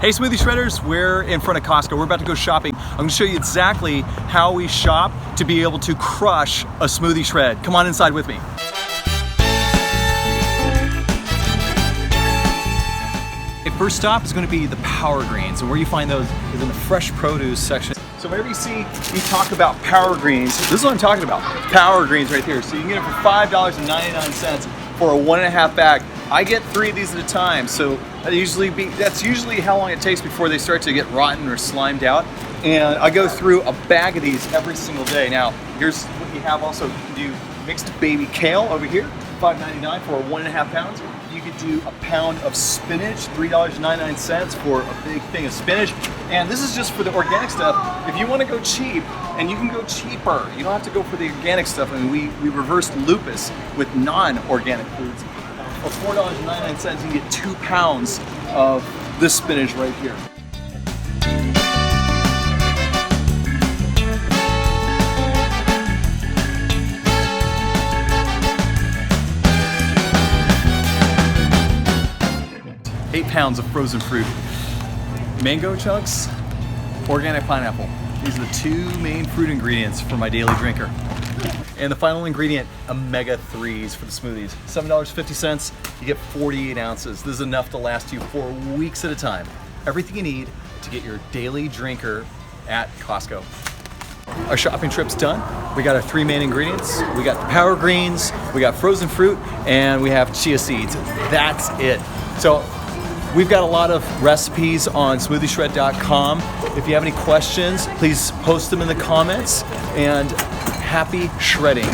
Hey Smoothie Shredders, we're in front of Costco. We're about to go shopping. I'm gonna show you exactly how we shop to be able to crush a smoothie shred. Come on inside with me. The first stop is gonna be the power greens, and where you find those is in the fresh produce section. So whenever you see me talk about power greens, this is what I'm talking about. Power greens right here. So you can get it for $5.99 for a 1.5 bag. I get 3 of these at a time, so that's usually how long it takes before they start to get rotten or slimed out. And I go through a bag of these every single day. Now, here's what you have also. You can do mixed baby kale over here, $5.99 for 1.5 pounds. You could do a pound of spinach, $3.99 for a big thing of spinach. And this is just for the organic stuff. If you want to go cheap, and you can go cheaper, you don't have to go for the organic stuff. I mean, we reversed lupus with non-organic foods. For $4.99, you can get 2 pounds of this spinach right here. Eight pounds of frozen fruit. Mango chunks, organic pineapple. These are the 2 main fruit ingredients for my daily drinker. And the final ingredient, omega-3s for the smoothies. $7.50, you get 48 ounces. This is enough to last you for weeks at a time. Everything you need to get your daily drinker at Costco. Our shopping trip's done. We got our 3 main ingredients. We got the power greens, we got frozen fruit, and we have chia seeds. That's it. So we've got a lot of recipes on SMOOTHIEShred.com. If you have any questions, please post them in the comments, and happy shredding.